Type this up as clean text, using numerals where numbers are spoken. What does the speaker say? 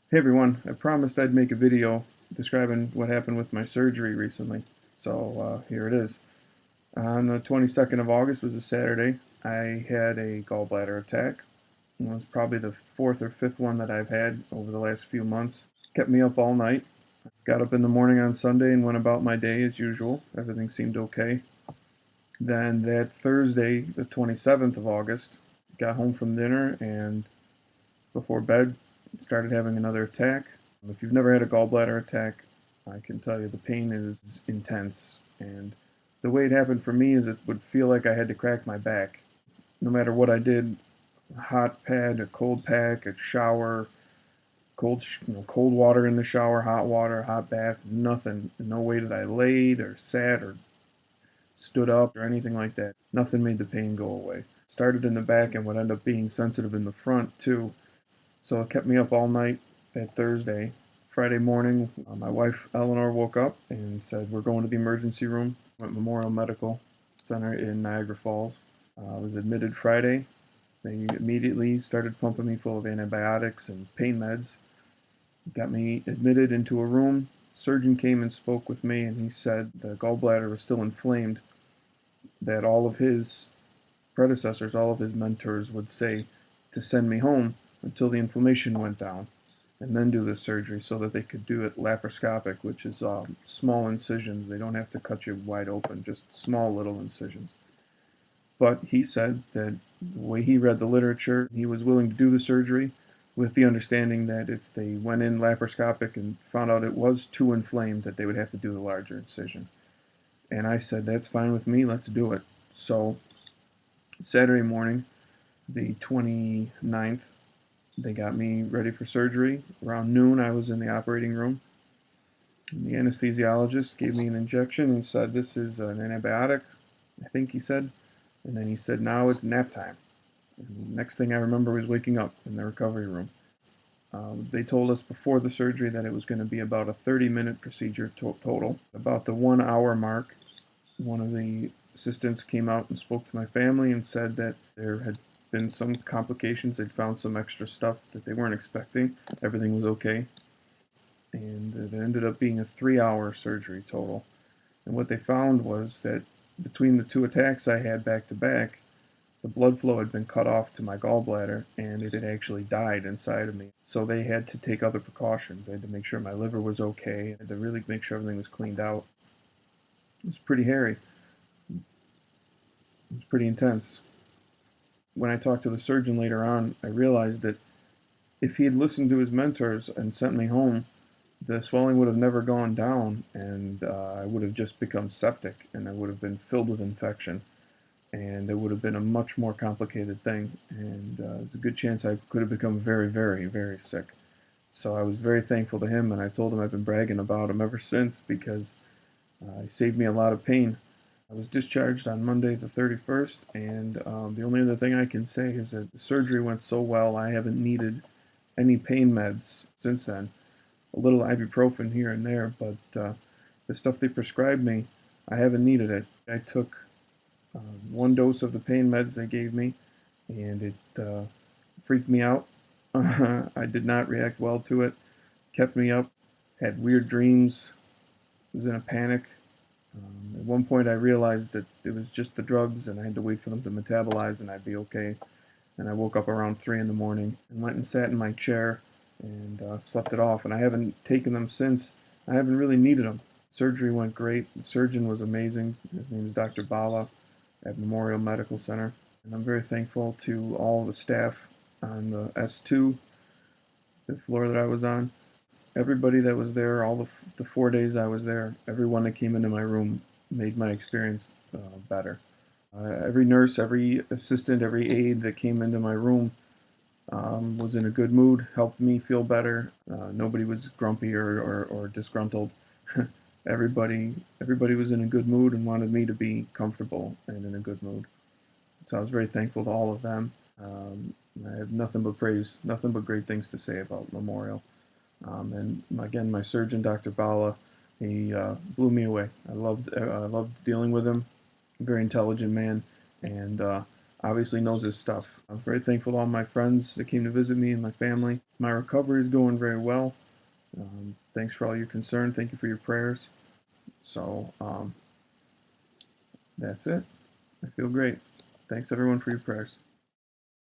Hey everyone, I promised I'd make a video describing what happened with my surgery recently. So here it is. On the 22nd of August was a Saturday. I had a gallbladder attack. It was probably the fourth or fifth one that I've had over the last few months. Kept me up all night. Got up in the morning on Sunday and went about my day as usual. Everything seemed okay. Then that Thursday, the 27th of August, got home from dinner and before bed started having another attack. If you've never had a gallbladder attack, I can tell you the pain is intense. And the way it happened for me is it would feel like I had to crack my back. No matter what I did, a hot pad, a cold pack, a shower, cold water in the shower, hot water, hot bath, nothing. No way that I laid or sat or stood up or anything like that. Nothing made the pain go away. Started in the back and would end up being sensitive in the front too. So it kept me up all night that Thursday. Friday morning, my wife Eleanor woke up and said, "We're going to the emergency room at Memorial Medical Center in Niagara Falls." I was admitted Friday. They immediately started pumping me full of antibiotics and pain meds. Got me admitted into a room. Surgeon came and spoke with me, and he said the gallbladder was still inflamed, that all of his predecessors, all of his mentors would say to send me home until the inflammation went down and then do the surgery so that they could do it laparoscopic, which is small incisions. They don't have to cut you wide open, just small little incisions. But he said that the way he read the literature, he was willing to do the surgery with the understanding that if they went in laparoscopic and found out it was too inflamed, that they would have to do the larger incision. And I said, that's fine with me, let's do it. So Saturday morning, the 29th, they got me ready for surgery. Around noon, I was in the operating room. And the anesthesiologist gave me an injection and said, "This is an antibiotic," I think he said. And then he said, "Now it's nap time." And the next thing I remember was waking up in the recovery room. They told us before the surgery that it was going to be about a 30-minute procedure total. About the 1 hour mark, one of the assistants came out and spoke to my family and said that there had been some complications. They'd found some extra stuff that they weren't expecting. Everything was okay. And it ended up being a 3 hour surgery total. And what they found was that between the two attacks I had back to back, the blood flow had been cut off to my gallbladder and it had actually died inside of me. So they had to take other precautions. They had to make sure my liver was okay. They had to really make sure everything was cleaned out. It was pretty hairy. It was pretty intense. When I talked to the surgeon later on, I realized that if he had listened to his mentors and sent me home, the swelling would have never gone down, and I would have just become septic, and I would have been filled with infection, and it would have been a much more complicated thing, and there's a good chance I could have become very, very, very sick. So I was very thankful to him, and I told him I've been bragging about him ever since because he saved me a lot of pain. I was discharged on Monday the 31st, and the only other thing I can say is that the surgery went so well, I haven't needed any pain meds since then. A little ibuprofen here and there, but the stuff they prescribed me, I haven't needed it. I took 1 dose of the pain meds they gave me, and it freaked me out. I did not react well to it. Kept me up, had weird dreams, was in a panic. At one point, I realized that it was just the drugs, and I had to wait for them to metabolize, and I'd be okay. And I woke up around 3 in the morning and went and sat in my chair and slept it off. And I haven't taken them since. I haven't really needed them. Surgery went great. The surgeon was amazing. His name is Dr. Bala at Memorial Medical Center. And I'm very thankful to all the staff on the S2, the floor that I was on. Everybody that was there, all the 4 days I was there, everyone that came into my room made my experience better. Every nurse, every assistant, every aide that came into my room was in a good mood, helped me feel better. Nobody was grumpy or disgruntled. everybody was in a good mood and wanted me to be comfortable and in a good mood. So I was very thankful to all of them. I have nothing but praise, nothing but great things to say about Memorial. And again, my surgeon, Dr. Bala, he blew me away. I loved dealing with him. Very intelligent man, and obviously knows his stuff. I'm very thankful to all my friends that came to visit me and my family. My recovery is going very well. Thanks for all your concern. Thank you for your prayers. So that's it. I feel great. Thanks everyone for your prayers.